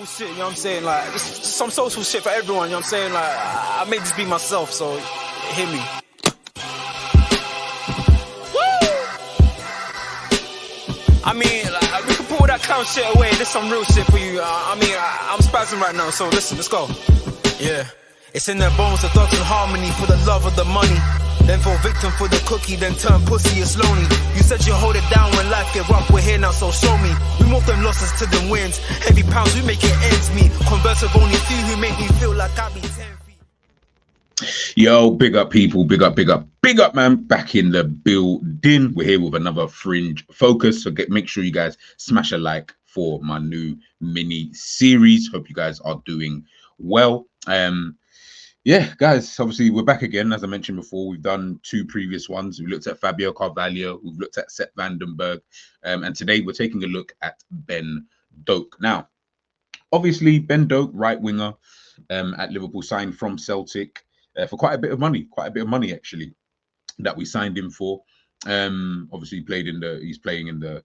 Shit, you know what I'm saying? Like, just some social shit for everyone, you know what I'm saying? Like, I made this be myself, so hear me. Woo! I mean, like, we can put all that clown shit away. This some real shit for you. I'm spazzing right now, so listen, let's go. Yeah. It's in their bones, the thugs in harmony for the love of the money. Then fall victim for the cookie, then turn pussy, it's lonely. You said you hold it down when life get rough, we're here now, so show me. We move them losses to them wins. Heavy pounds, we make it ends meet. Converse of only few who make me feel like I be 10 feet. Yo, big up people, big up man, back in the building. We're here with another Fringe focus, so make sure you guys smash a like for my new mini series. Hope you guys are doing well. Yeah, guys, obviously we're back again. As I mentioned before, we've done two previous ones. We looked at Fabio Carvalho, we've looked at Sepp Vandenberg, and today we're taking a look at Ben Doak. Now, obviously, Ben Doak, right winger at Liverpool, signed from Celtic for quite a bit of money actually, that we signed him for. Obviously, he's playing in the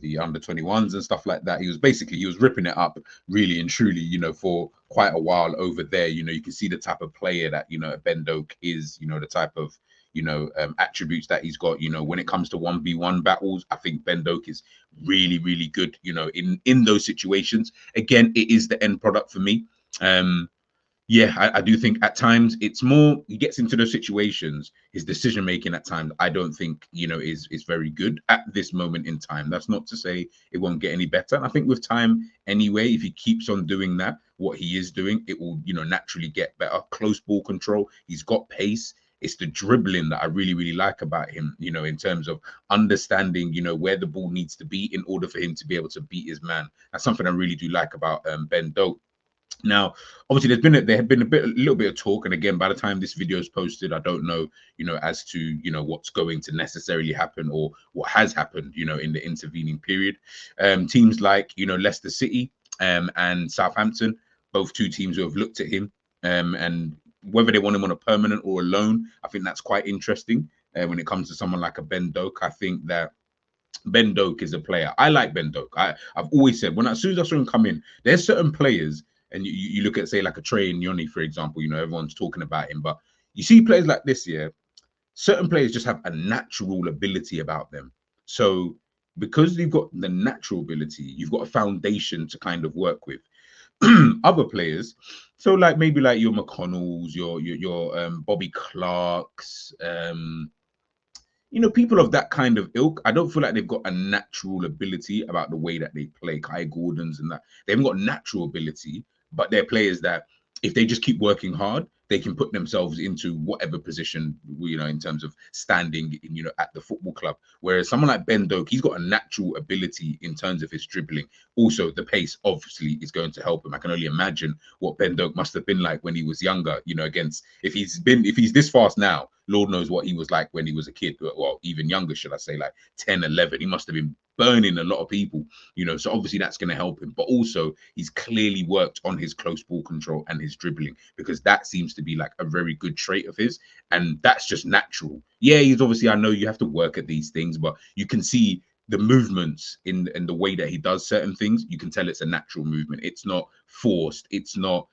the under 21s and stuff like that. He was ripping it up really and truly, for quite a while over there. You can see the type of player that, Ben Doak is, the type of, attributes that he's got, when it comes to 1v1 battles. I think Ben Doak is really, really good, in those situations. Again, it is the end product for me. Yeah, I do think at times it's more, he gets into those situations, his decision making at times, I don't think, is very good at this moment in time. That's not to say it won't get any better. And I think with time anyway, if he keeps on doing that, what he is doing, it will, naturally get better. Close ball control, he's got pace. It's the dribbling that I really, really like about him, in terms of understanding, where the ball needs to be in order for him to be able to beat his man. That's something I really do like about Ben Doak. Now, obviously, there had been a little bit of talk, and again, by the time this video is posted, I don't know, as to what's going to necessarily happen or what has happened, in the intervening period. Teams like Leicester City and Southampton, both two teams who have looked at him, and whether they want him on a permanent or a loan, I think that's quite interesting. When it comes to someone like a Ben Doak, I think that Ben Doak is a player. I like Ben Doak. I've always said, as soon as I saw him come in, there's certain players. And you look at, say, like a Trey and Yoni, for example, everyone's talking about him. But you see players like this, certain players just have a natural ability about them. So because you've got the natural ability, you've got a foundation to kind of work with. Other players, so like maybe like your McConnells, your Bobby Clarks, people of that kind of ilk, I don't feel like they've got a natural ability about the way that they play. Kai Gordons and that, they haven't got natural ability. But they're players that, if they just keep working hard, they can put themselves into whatever position, in terms of standing, at the football club. Whereas someone like Ben Doak, he's got a natural ability in terms of his dribbling. Also, the pace obviously is going to help him. I can only imagine what Ben Doak must have been like when he was younger. Against if he's this fast now, Lord knows what he was like when he was a kid. Well, even younger, should I say, like 10, 11. He must have been burning a lot of people, so obviously that's going to help him. But also, he's clearly worked on his close ball control and his dribbling, because that seems to be like a very good trait of his, and that's just natural. Yeah, he's obviously, I know you have to work at these things, but you can see the movements in the way that he does certain things. You can tell it's a natural movement. It's not forced. It's not,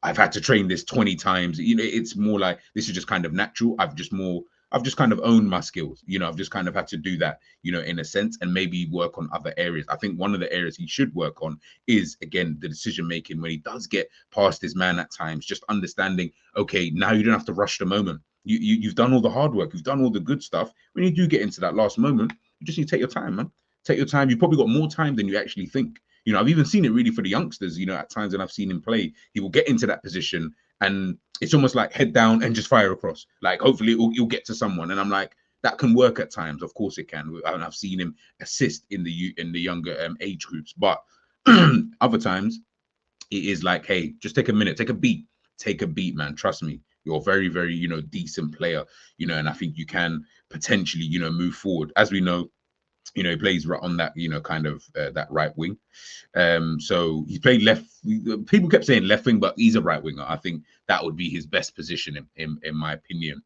I've had to train this 20 times. It's more like, this is just kind of natural. I've just kind of owned my skills. I've just kind of had to do that, in a sense, and maybe work on other areas. I think one of the areas he should work on is, again, the decision making when he does get past his man at times, just understanding, okay, now you don't have to rush the moment. You've done all the hard work. You've done all the good stuff. When you do get into that last moment, you just need to take your time, man. Take your time. You've probably got more time than you actually think. I've even seen it really for the youngsters, at times when I've seen him play, he will get into that position and it's almost like head down and just fire across. Like, hopefully you'll get to someone. And I'm like, that can work at times. Of course it can. And I've seen him assist in the younger age groups. But other times it is like, hey, just take a minute, take a beat, man. Trust me. You're a very, very, decent player, and I think you can potentially, move forward. As we know, he plays right on that, kind of that right wing. So he played left. People kept saying left wing, but he's a right winger. I think that would be his best position, in my opinion,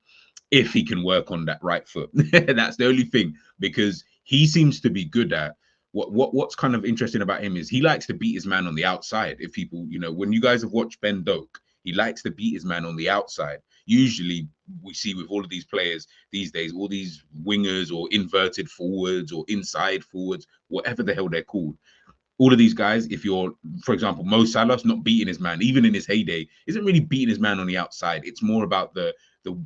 if he can work on that right foot. That's the only thing, because he seems to be good at what's kind of interesting about him is he likes to beat his man on the outside. If people, when you guys have watched Ben Doak, he likes to beat his man on the outside. Usually we see with all of these players these days, all these wingers or inverted forwards or inside forwards, whatever the hell they're called. All of these guys, if you're, for example, Mo Salah's not beating his man, even in his heyday, isn't really beating his man on the outside. It's more about the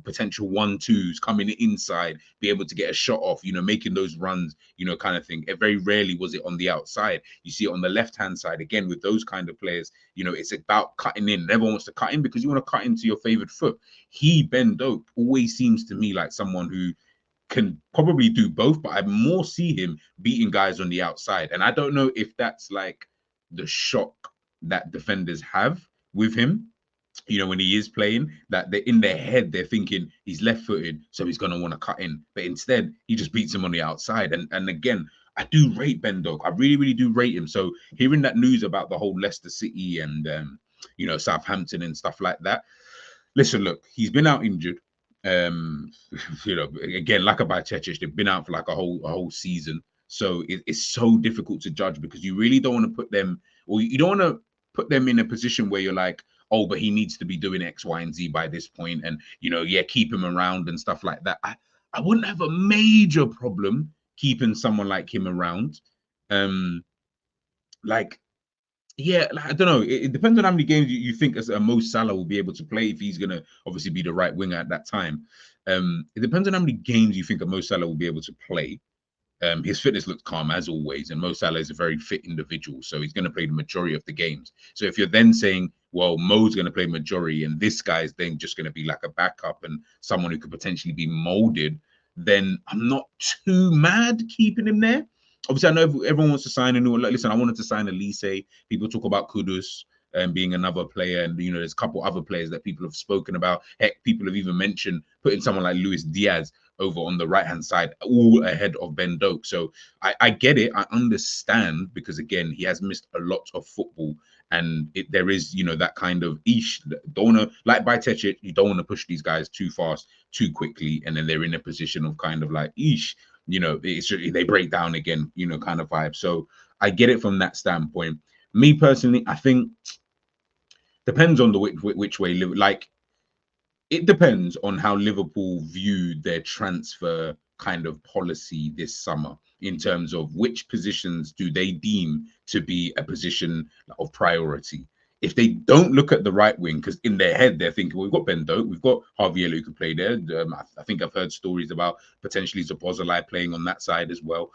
potential 1-2s coming inside, be able to get a shot off, making those runs, kind of thing. It very rarely was it on the outside. You see it on the left-hand side, again, with those kind of players, it's about cutting in. Everyone wants to cut in because you want to cut into your favorite foot. Ben Doak, always seems to me like someone who can probably do both, but I more see him beating guys on the outside. And I don't know if that's like the shock that defenders have with him, when he is playing, that they're in their head, they're thinking he's left-footed, so he's going to want to cut in. But instead, he just beats him on the outside. And again, I do rate Ben Doak. I really, really do rate him. So hearing that news about the whole Leicester City and, Southampton and stuff like that, listen, look, he's been out injured. Again, like about Cechich, they've been out for like a whole season, so it's so difficult to judge because you really don't want to put them, or you don't want to put them in a position where you're like, oh, but he needs to be doing X, Y, and Z by this point, and keep him around and stuff like that. I wouldn't have a major problem keeping someone like him around. Yeah, I don't know. It depends on how many games you think as Mo Salah will be able to play if he's going to obviously be the right winger at that time. It depends on how many games you think Mo Salah will be able to play. His fitness looks calm as always, and Mo Salah is a very fit individual, so he's going to play the majority of the games. So if you're then saying, well, Mo's going to play majority and this guy's then just going to be like a backup and someone who could potentially be molded, then I'm not too mad keeping him there. Obviously, I know everyone wants to sign a new one. Like, listen, I wanted to sign Elise. People talk about Kudus being another player, and there's a couple other players that people have spoken about. Heck, people have even mentioned putting someone like Luis Diaz over on the right-hand side, all ahead of Ben Doak. So I get it. I understand because, again, he has missed a lot of football. And there is, that kind of don't want to, like by Cechich, you don't want to push these guys too fast, too quickly. And then they're in a position of kind of like, they break down again, kind of vibe. So I get it from that standpoint. Me personally, I think depends on the which way. Like, it depends on how Liverpool viewed their transfer kind of policy this summer in terms of which positions do they deem to be a position of priority. If they don't look at the right wing, because in their head they're thinking, well, we've got Ben Doak, we've got Javier who can play there. I think I've heard stories about potentially Szoboszlai playing on that side as well,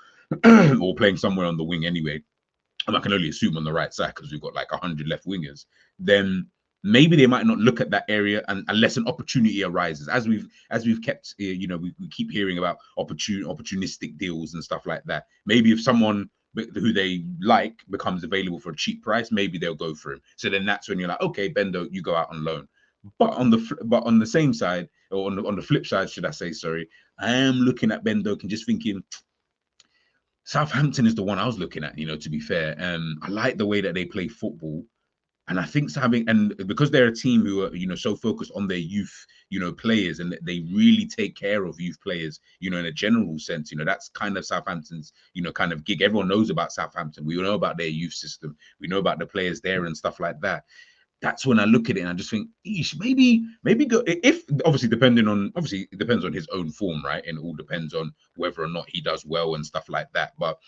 or playing somewhere on the wing anyway. And I can only assume on the right side because we've got like 100 left wingers. Then maybe they might not look at that area unless an opportunity arises. As we've kept, we keep hearing about opportunistic deals and stuff like that. Maybe if someone who they like becomes available for a cheap price, maybe they'll go for him. So then that's when you're like, okay, Bendo, you go out on loan. But on the same side, or on the flip side, should I say, sorry, I am looking at Bendo and just thinking, Southampton is the one I was looking at, to be fair. I like the way that they play football. And I think because they're a team who are, so focused on their youth, players, and they really take care of youth players, in a general sense, that's kind of Southampton's, kind of gig. Everyone knows about Southampton. We know about their youth system. We know about the players there and stuff like that. That's when I look at it and I just think, maybe go, if obviously it depends on his own form, right? And it all depends on whether or not he does well and stuff like that. But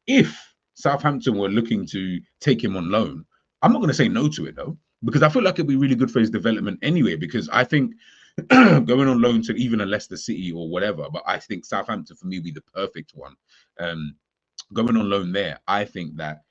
if Southampton were looking to take him on loan, I'm not going to say no to it though, because I feel like it'd be really good for his development anyway, because I think going on loan to even a Leicester City or whatever, but I think Southampton for me would be the perfect one. Going on loan there, I think that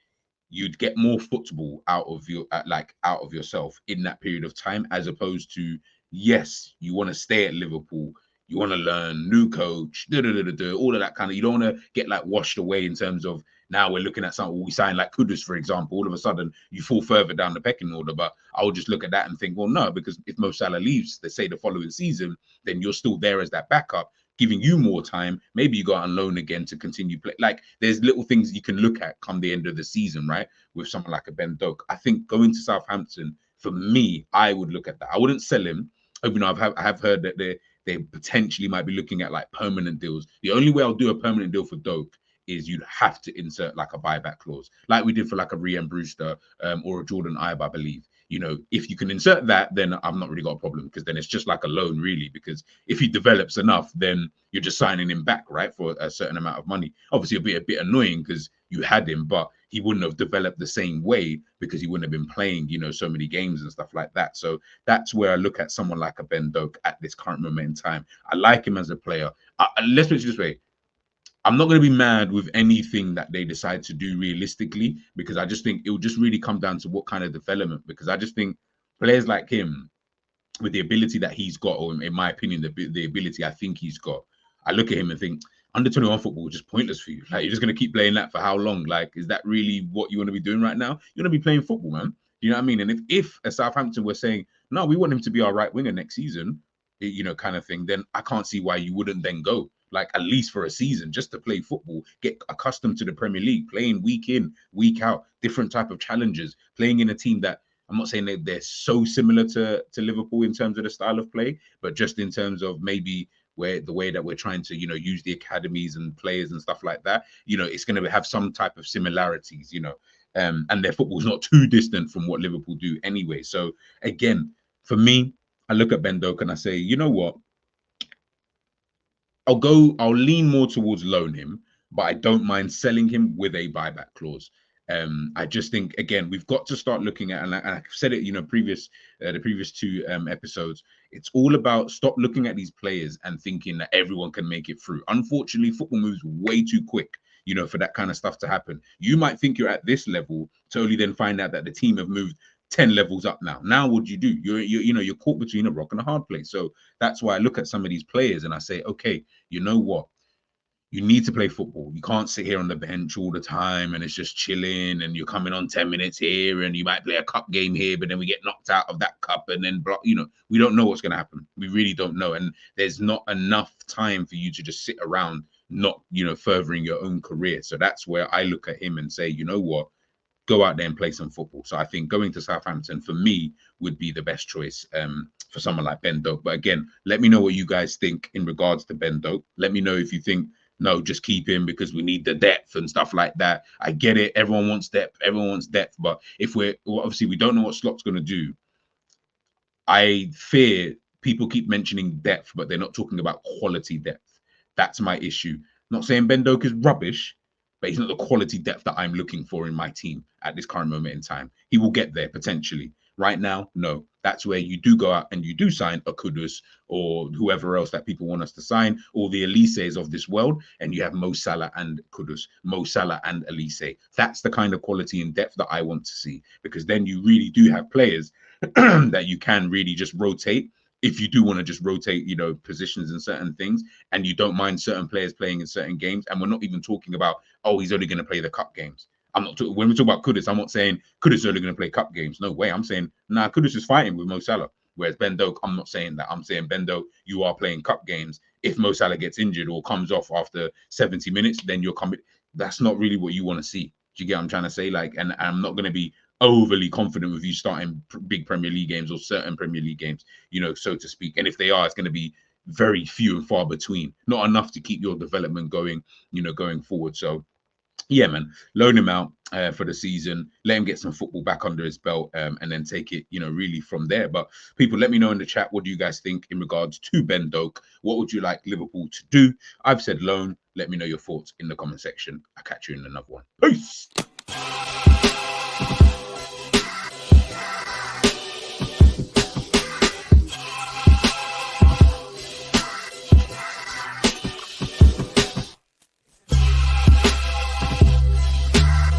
you'd get more football out of yourself in that period of time, as opposed to, yes, you want to stay at Liverpool, you want to learn, new coach, all of that kind of, you don't want to get like washed away in terms of, now we're looking at something, we sign like Kudus, for example, all of a sudden you fall further down the pecking order. But I would just look at that and think, well, no, because if Mo Salah leaves, let's say the following season, then you're still there as that backup, giving you more time. Maybe you go on loan again to continue play. Like, there's little things you can look at come the end of the season, right? With someone like a Ben Doak. I think going to Southampton, for me, I would look at that. I wouldn't sell him. I have heard that they potentially might be looking at like permanent deals. The only way I'll do a permanent deal for Doak is you'd have to insert like a buyback clause, like we did for like a Rhian Brewster or a Jordan Ibe, I believe. You know, if you can insert that, then I've not really got a problem, because then it's just like a loan, really. Because if he develops enough, then you're just signing him back, right, for a certain amount of money. Obviously, it'll be a bit annoying because you had him, but he wouldn't have developed the same way because he wouldn't have been playing, you know, so many games and stuff like that. So that's where I look at someone like a Ben Doak at this current moment in time. I like him as a player. Let's put it this way. I'm not going to be mad with anything that they decide to do realistically, because I just think it will just really come down to what kind of development. Because I just think players like him, with the ability that he's got, or in my opinion, the ability I think he's got, I look at him and think under 21 football is just pointless for you. Like, you're just going to keep playing that for how long? Like, is that really what you want to be doing right now? You're going to be playing football, man. You know what I mean? And if a Southampton were saying, no, we want him to be our right winger next season, you know, kind of thing, then I can't see why you wouldn't then go, like, at least for a season, just to play football, get accustomed to the Premier League, playing week in, week out, different type of challenges, playing in a team that, I'm not saying that they're so similar to Liverpool in terms of the style of play, but just in terms of maybe where the way that we're trying to, you know, use the academies and players and stuff like that, you know, it's going to have some type of similarities, you know, and their football is not too distant from what Liverpool do anyway. So again, for me, I look at Ben Doak and I say, you know what? I'll lean more towards loan him, but I don't mind selling him with a buyback clause. I just think, again, we've got to start looking at, and I've said it, you know, the previous two episodes, it's all about stop looking at these players and thinking that everyone can make it through. Unfortunately, football moves way too quick, you know, for that kind of stuff to happen. You might think you're at this level to only then find out that the team have moved 10 levels up now. Now what do? You're caught between a rock and a hard place. So that's why I look at some of these players and I say, okay, you know what? You need to play football. You can't sit here on the bench all the time and it's just chilling and you're coming on 10 minutes here and you might play a cup game here, but then we get knocked out of that cup and then, you know, we don't know what's going to happen. We really don't know. And there's not enough time for you to just sit around, not, you know, furthering your own career. So that's where I look at him and say, you know what? Go out there and play some football. So I think going to Southampton for me would be the best choice for someone like Ben Doak. But again, let me know what you guys think in regards to Ben Doak. Let me know if you think, no, just keep him because we need the depth and stuff like that. I get it. Everyone wants depth. Everyone wants depth. But if obviously we don't know what Slot's going to do, I fear people keep mentioning depth, but they're not talking about quality depth. That's my issue. Not saying Ben Doak is rubbish, but he's not the quality depth that I'm looking for in my team at this current moment in time. He will get there potentially. Right now, no. That's where you do go out and you do sign a Kudus or whoever else that people want us to sign, or the Elises of this world, and you have Mo Salah and Kudus, Mo Salah and Elise. That's the kind of quality and depth that I want to see, because then you really do have players that you can really just rotate. If you do want to just rotate, you know, positions and certain things, and you don't mind certain players playing in certain games, and we're not even talking about, oh, he's only going to play the cup games. I'm not when we talk about Kudus, I'm not saying Kudus is only going to play cup games. No way. I'm saying, nah, Kudus is fighting with Mo Salah. Whereas Ben Doak, I'm not saying that. I'm saying, Ben Doak, you are playing cup games. If Mo Salah gets injured or comes off after 70 minutes, then you're coming. That's not really what you want to see. Do you get what I'm trying to say? Like, and I'm not going to be overly confident with you starting big Premier League games or certain Premier League games, you know, so to speak. And if they are, it's going to be very few and far between, not enough to keep your development going, you know, going forward. So yeah, man, loan him out for the season, let him get some football back under his belt, and then take it, you know, really from there. But people, let me know in the chat, what do you guys think in regards to Ben Doak? What would you like Liverpool to do? I've said loan. Let me know your thoughts in the comment section. I'll catch you in another one. Peace.